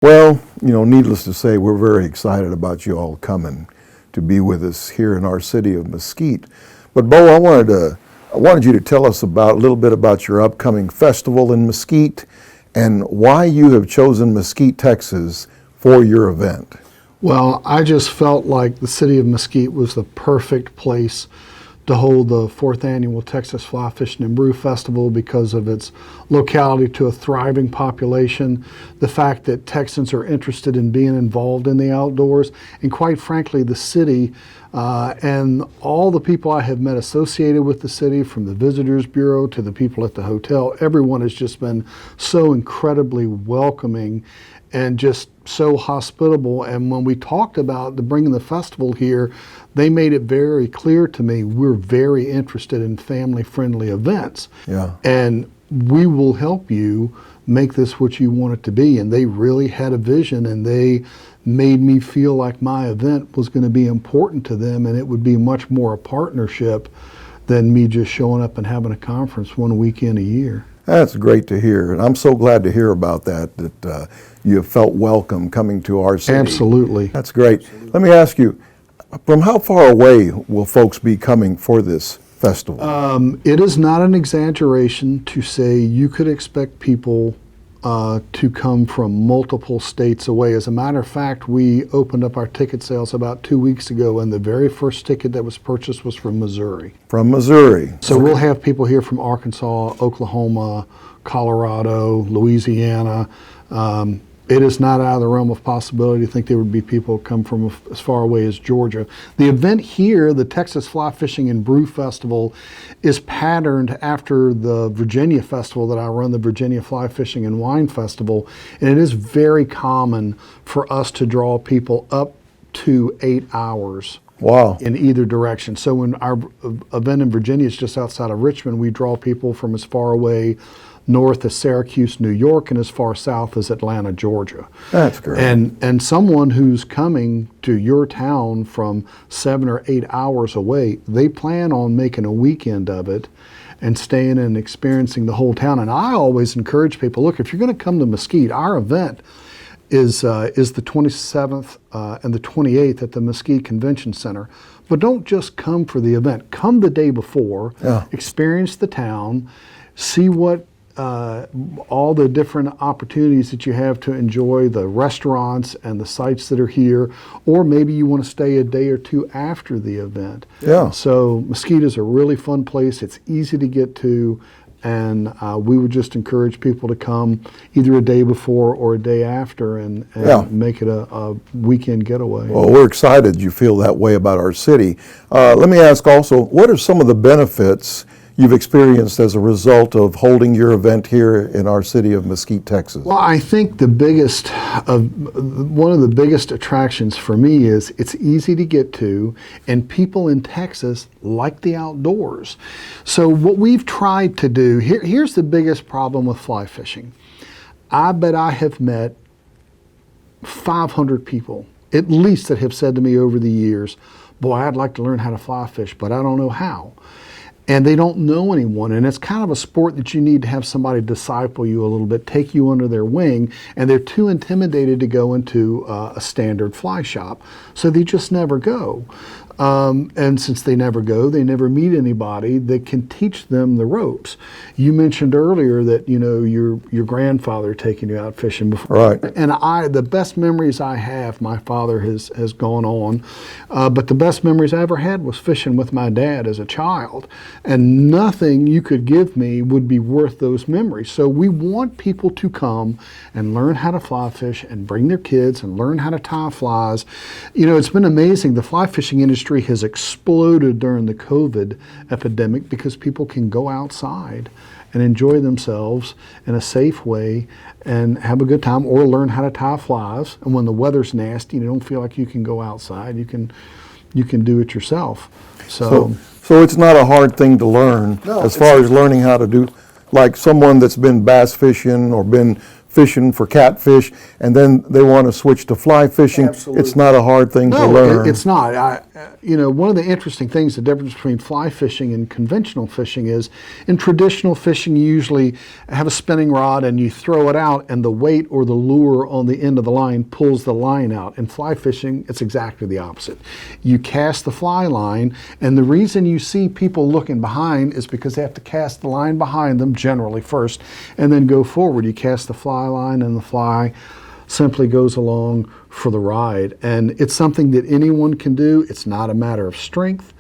Well, needless to say, we're very excited about you all coming to be with us here in our city of Mesquite. But Bo, I wanted you to tell us a little bit about your upcoming festival in Mesquite and why you have chosen Mesquite, Texas for your event. Well, I just felt like the city of Mesquite was the perfect place to hold the 4th annual Texas Fly Fishing and Brew Festival because of its locality to a thriving population, the fact that Texans are interested in being involved in the outdoors, and quite frankly, the city and all the people I have met associated with the city, from the Visitors Bureau to the people at the hotel, everyone has just been so incredibly welcoming and just so hospitable. And when we talked about bringing the festival here, they made it very clear to me, we're very interested in family-friendly events. Yeah. And we will help you make this what you want it to be. And they really had a vision, and they made me feel like my event was going to be important to them, and it would be much more a partnership than me just showing up and having a conference one weekend a year. That's great to hear, and I'm so glad to hear about that you have felt welcome coming to our city. Absolutely. That's great. Absolutely. Let me ask you, from how far away will folks be coming for this festival? It is not an exaggeration to say you could expect people to come from multiple states away. As a matter of fact, we opened up our ticket sales about 2 weeks ago, and the very first ticket that was purchased was from Missouri. From Missouri. So we'll have people here from Arkansas, Oklahoma, Colorado, Louisiana. It is not out of the realm of possibility to think there would be people come from as far away as Georgia. The event here, the Texas Fly Fishing and Brew Festival, is patterned after the Virginia Festival that I run, the Virginia Fly Fishing and Wine Festival, and it is very common for us to draw people up to 8 hours. Wow. In either direction. So when our event in Virginia is just outside of Richmond, we draw people from as far away north as Syracuse, New York, and as far south as Atlanta, Georgia. That's great. And someone who's coming to your town from 7 or 8 hours away, they plan on making a weekend of it and staying and experiencing the whole town. And I always encourage people, look, if you're going to come to Mesquite, our event is the 27th and the 28th at the Mesquite Convention Center. But don't just come for the event. Come the day before, experience the town, see what all the different opportunities that you have to enjoy the restaurants and the sites that are here, or maybe you want to stay a day or two after the event. Yeah. So Mesquite is a really fun place. It's easy to get to, and we would just encourage people to come either a day before or a day after and make it a weekend getaway. Well, we're excited you feel that way about our city. Let me ask also, what are some of the benefits you've experienced as a result of holding your event here in our city of Mesquite, Texas? Well, I think one of the biggest attractions for me is it's easy to get to, and people in Texas like the outdoors. So what we've tried to do, here's the biggest problem with fly fishing. I bet I have met 500 people, at least, that have said to me over the years, boy, I'd like to learn how to fly fish, but I don't know how. And they don't know anyone, and it's kind of a sport that you need to have somebody disciple you a little bit, take you under their wing, and they're too intimidated to go into a standard fly shop, so they just never go. And since they never go, they never meet anybody that can teach them the ropes. You mentioned earlier that your grandfather taking you out fishing before. Right. And the best memories I have, my father has gone on, but the best memories I ever had was fishing with my dad as a child. And nothing you could give me would be worth those memories. So we want people to come and learn how to fly fish and bring their kids and learn how to tie flies. It's been amazing. The fly fishing industry has exploded during the COVID epidemic because people can go outside and enjoy themselves in a safe way and have a good time, or learn how to tie flies. And when the weather's nasty, you don't feel like you can go outside, you can do it yourself. So it's not a hard thing to learn as far as learning how to do, like someone that's been bass fishing or been fishing for catfish, and then they want to switch to fly fishing. Absolutely. It's not a hard thing to No, learn. it's not. One of the interesting things, the difference between fly fishing and conventional fishing is, in traditional fishing, you usually have a spinning rod and you throw it out, and the weight or the lure on the end of the line pulls the line out. In fly fishing, it's exactly the opposite. You cast the fly line, and the reason you see people looking behind is because they have to cast the line behind them, generally first, and then go forward. You cast the fly line, and the fly simply goes along for the ride. And it's something that anyone can do. It's not a matter of strength.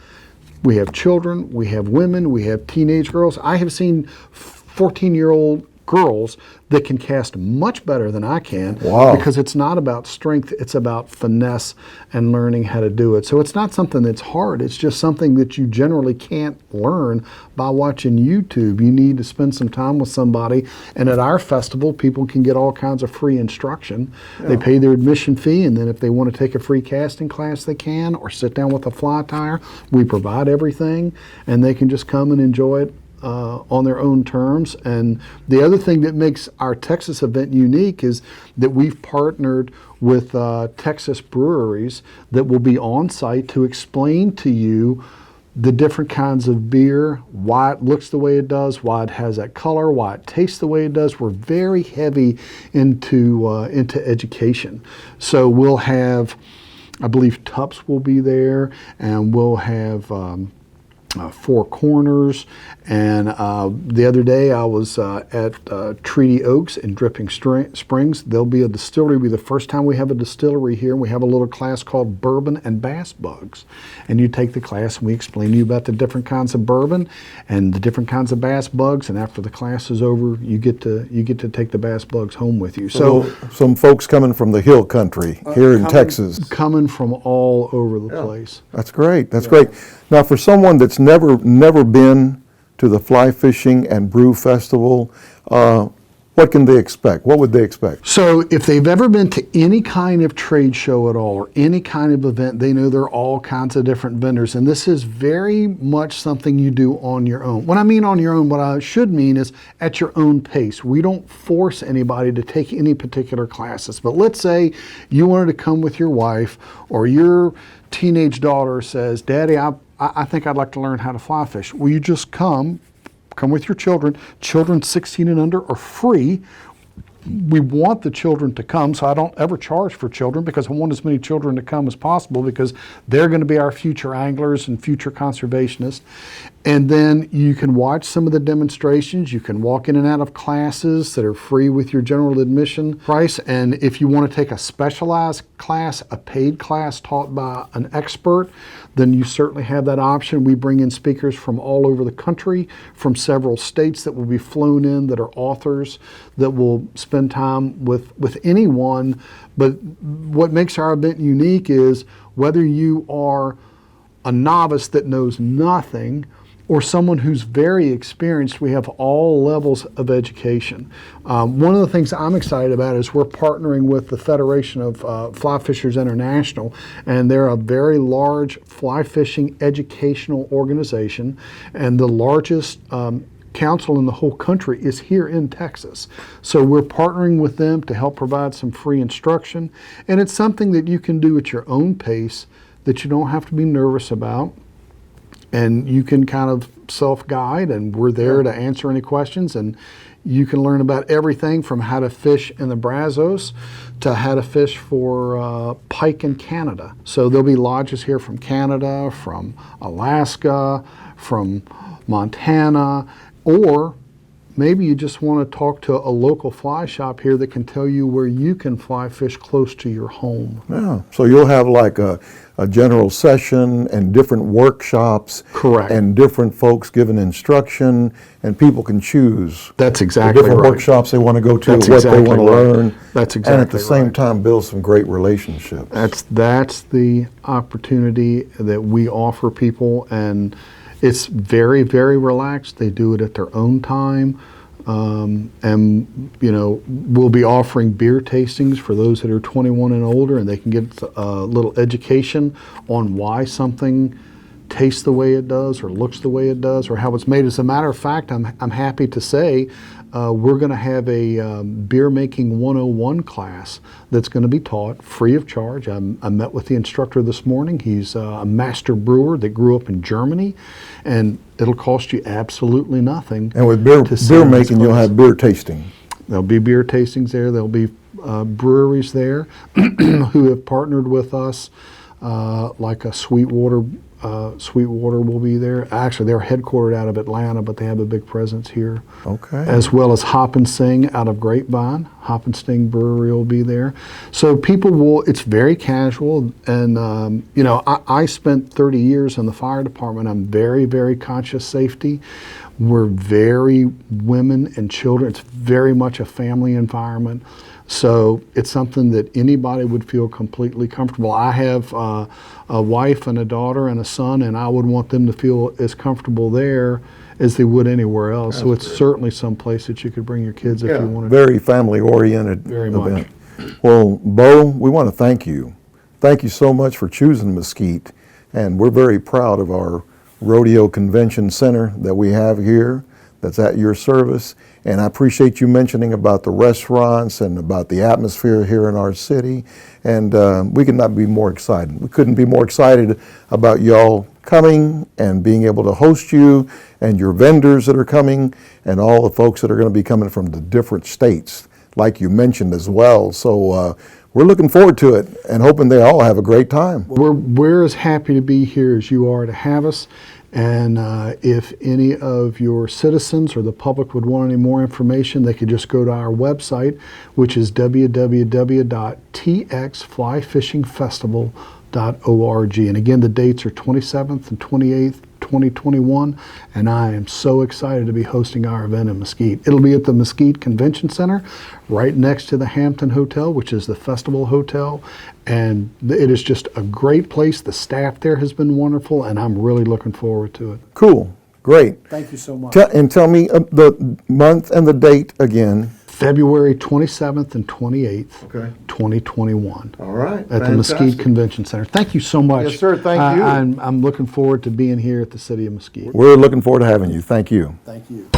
We have children, we have women, we have teenage girls. I have seen 14-year-old girls that can cast much better than I can. Wow. Because it's not about strength, it's about finesse and learning how to do it. So it's not something that's hard, it's just something that you generally can't learn by watching YouTube. You need to spend some time with somebody, and at our festival, people can get all kinds of free instruction. Yeah. They pay their admission fee, and then if they want to take a free casting class, they can, or sit down with a fly tyer. We provide everything, and they can just come and enjoy it on their own terms. And the other thing that makes our Texas event unique is that we've partnered with Texas breweries that will be on site to explain to you the different kinds of beer, why it looks the way it does, why it has that color, why it tastes the way it does. We're very heavy into education. So we'll have, I believe Tups will be there, and we'll have Four Corners, and the other day I was at Treaty Oaks in Dripping Springs. There'll be a distillery. It'll be the first time we have a distillery here, and we have a little class called Bourbon and Bass Bugs. And you take the class, and we explain to you about the different kinds of bourbon and the different kinds of bass bugs. And after the class is over, you get to take the bass bugs home with you. So some folks coming from the hill country here in Texas, coming from all over the place. That's great. That's great. Now, for someone that's never been to the Fly Fishing and Brew Festival, what can they expect? What would they expect? So if they've ever been to any kind of trade show at all or any kind of event, they know there are all kinds of different vendors. And this is very much something you do on your own. When I mean on your own, what I should mean is at your own pace. We don't force anybody to take any particular classes. But let's say you wanted to come with your wife, or your teenage daughter says, "Daddy, I think I'd like to learn how to fly fish." Well, you just come with your children. Children 16 and under are free. We want the children to come, so I don't ever charge for children, because I want as many children to come as possible, because they're going to be our future anglers and future conservationists. And then you can watch some of the demonstrations. You can walk in and out of classes that are free with your general admission price. And if you want to take a specialized class, a paid class taught by an expert, then you certainly have that option. We bring in speakers from all over the country, from several states that will be flown in, that are authors, that will spend time with anyone. But what makes our event unique is whether you are a novice that knows nothing or someone who's very experienced, we have all levels of education. One of the things I'm excited about is we're partnering with the Federation of Fly Fishers International, and they're a very large fly fishing educational organization, and the largest council in the whole country is here in Texas. So we're partnering with them to help provide some free instruction, and it's something that you can do at your own pace, that you don't have to be nervous about. And you can kind of self-guide, and we're there to answer any questions. And you can learn about everything from how to fish in the Brazos to how to fish for pike in Canada. So there'll be lodges here from Canada, from Alaska, from Montana, or maybe you just want to talk to a local fly shop here that can tell you where you can fly fish close to your home. Yeah, so you'll have like a general session and different workshops. Correct. And different folks giving instruction, and people can choose. That's exactly the different right. workshops they want to go to, That's what exactly they want to right. learn. That's exactly And at the same right. time, build some great relationships. That's the opportunity that we offer people, and it's very, very relaxed. They do it at their own time. And we'll be offering beer tastings for those that are 21 and older, and they can get a little education on why something tastes the way it does, or looks the way it does, or how it's made. As a matter of fact, I'm happy to say we're going to have a beer making 101 class that's going to be taught free of charge. I met with the instructor this morning. He's a master brewer that grew up in Germany, and it'll cost you absolutely nothing. And with beer in this making, you'll class. have beer tasting. There'll be beer tastings there. There'll be breweries there who have partnered with us, like a Sweetwater. Sweetwater will be there. Actually, they're headquartered out of Atlanta, but they have a big presence here. Okay. As well as Hop and Sing out of Grapevine. Hop and Sting Brewery will be there. So people will, it's very casual. And, you know, I spent 30 years in the fire department. I'm very, very conscious safety. We're very women and children. It's very much a family environment. So it's something that anybody would feel completely comfortable. I have a wife and a daughter and a son, and I would want them to feel as comfortable there as they would anywhere else. So it's certainly some place that you could bring your kids if you wanted. Very family-oriented Very event. much. Well, Bo, we want to thank you. Thank you so much for choosing Mesquite, and we're very proud of our rodeo convention center that we have here that's at your service. And I appreciate you mentioning about the restaurants and about the atmosphere here in our city. And we could not be more excited. We couldn't be more excited about y'all coming and being able to host you and your vendors that are coming and all the folks that are going to be coming from the different states, like you mentioned as well. So we're looking forward to it and hoping they all have a great time. We're as happy to be here as you are to have us. And if any of your citizens or the public would want any more information, they could just go to our website, which is www.txflyfishingfestival.org. And again, the dates are 27th and 28th, 2021, and I am so excited to be hosting our event in Mesquite. It'll be at the Mesquite Convention Center, right next to the Hampton Hotel, which is the festival hotel, and it is just a great place. The staff there has been wonderful, and I'm really looking forward to it. Cool, great. Thank you so much. And tell me the month and the date again. February 27th and 28th, Okay. 2021. All right. At the Mesquite Convention Center. Thank you so much. Yes, sir. Thank you. I'm looking forward to being here at the City of Mesquite. We're looking forward to having you. Thank you. Thank you.